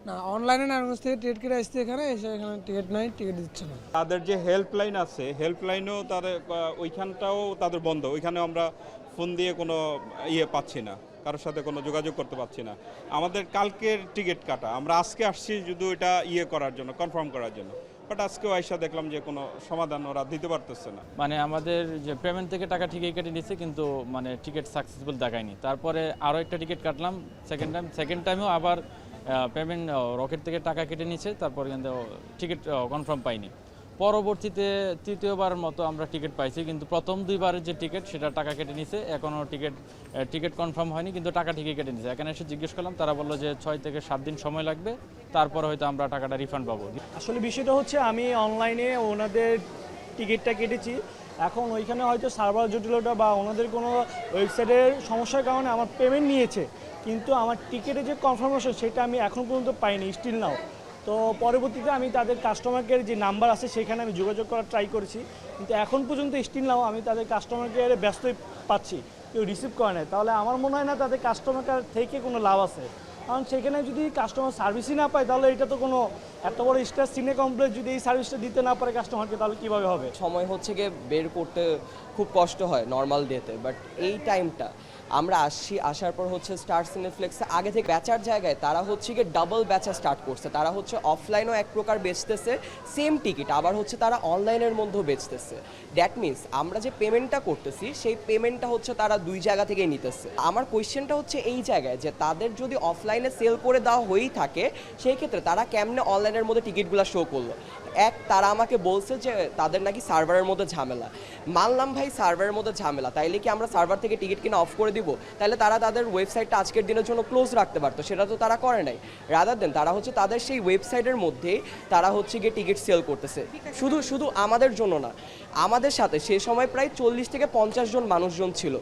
না, অনলাইনে নারায়ণগঞ্জ থেকে টিকিট কেটে আসছে, এখানে এসে এখানে টিকিট নাই, টিকিট দিচ্ছে না। তাদের যে হেল্পলাইন আছে, হেল্পলাইনও তাদের ওইখানটাও তাদের বন্ধ। ওইখানে আমরা ফোন দিয়ে কোনো পাচ্ছি না, কারোর সাথে কোনো যোগাযোগ করতে পারছি না। আমাদের কালকের টিকিট কাটা, আমরা আজকে আসছি শুধু এটা করার জন্য, কনফার্ম করার জন্য। বাট আজকেও আইসা দেখলাম যে কোনো সমাধান ওরা দিতে পারতেছে না। মানে আমাদের যে পেমেন্ট থেকে টাকা ঠিকই কেটে নিচ্ছে, কিন্তু মানে টিকিট সাকসেসফুল দেখায়নি। তারপরে আরও একটা টিকিট কাটলাম সেকেন্ড টাইমেও আবার পেমেন্ট রকেট থেকে টাকা কেটে নিচ্ছে, তারপর কিন্তু টিকিট কনফার্ম পাইনি। পরবর্তীতে তৃতীয়বার মতো আমরা টিকিট পাইছি, কিন্তু প্রথম দুইবারের যে টিকিট সেটা টাকা কেটে নিছে, এখনও টিকিট কনফার্ম হয়নি, কিন্তু টাকা ঠিকই কেটে নিছে। এখানে এসে জিজ্ঞেস করলাম, তারা বললো যে 6 থেকে 7 দিন সময় লাগবে, তারপর হয়তো আমরা টাকাটা রিফান্ড পাবো। আসলে বিষয়টা হচ্ছে আমি অনলাইনে ওনাদের টিকিটটা কেটেছি, এখন ওইখানে হয়তো সার্ভার জটিলতা বা ওনাদের কোনো ওয়েবসাইটের সমস্যার কারণে আমার পেমেন্ট নিয়েছে, কিন্তু আমার টিকিটের যে কনফার্মেশন সেটা আমি এখন পর্যন্ত পাইনি, স্টিল নাও। তো পরবর্তীতে আমি তাদের কাস্টমার কেয়ারের যে নাম্বার আছে সেখানে আমি যোগাযোগ করার ট্রাই করেছি, কিন্তু এখন পর্যন্ত স্টিল নাও আমি তাদের কাস্টমার কেয়ারে ব্যস্তই পাচ্ছি, কেউ রিসিভ করে না। তাহলে আমার মনে হয় না তাদের কাস্টমার কেয়ার থেকে কোনো লাভ আছে, কারণ সেখানে যদি কাস্টমার সার্ভিসই না পায় তাহলে এটা তো কোনো এত বড় স্টার সিনে কমপ্লেক্স যদি এই সার্ভিসটা দিতে না পারে কাস্টমারকে, তাহলে কীভাবে হবে? সময় হচ্ছে গিয়ে বের করতে খুব কষ্ট হয় নর্মাল ডেতে, বাট এই টাইমটা আমরা আসার পর হচ্ছে স্টার সিনেপ্লেক্সে আগে থেকে বেচার জায়গায় তারা হচ্ছে গিয়ে ডাবল বেচা স্টার্ট করছে। তারা হচ্ছে অফলাইনও এক প্রকার বেচতেছে সেম টিকিট, আবার হচ্ছে তারা অনলাইনের মধ্যেও বেচতেছে। দ্যাট মিনস আমরা যে পেমেন্টটা করতেছি সেই পেমেন্টটা হচ্ছে তারা দুই জায়গা থেকেই নিতেছে। আমার কোয়েশ্চেনটা হচ্ছে এই জায়গায় যে তাদের যদি অফলাইনে সেল করে দেওয়া হয়েই থাকে, সেই ক্ষেত্রে তারা কেমনে অনলাইনের মধ্যে টিকিটগুলো শো করলো? তারা আমাকে বলছে যে তাদের নাকি সার্ভারের মধ্যে ঝামেলা। মানলাম ভাই সার্ভারের মধ্যে ঝামেলা, তাইলে কি আমরা সার্ভার থেকে টিকিট কিনে অফ করে দিব? তাহলে তারা তাদের ওয়েবসাইটটা আজকের দিনের জন্য ক্লোজ রাখতে পারতো, সেটা তো তারা করে নাই। রাদার দেন তারা হচ্ছে তাদের সেই ওয়েবসাইটের মধ্যেই তারা হচ্ছে গিয়ে টিকিট সেল করতেছে। শুধু আমাদের জন্য না, আমাদের সাথে সে সময় প্রায় 40 থেকে 50 জন মানুষজন ছিল।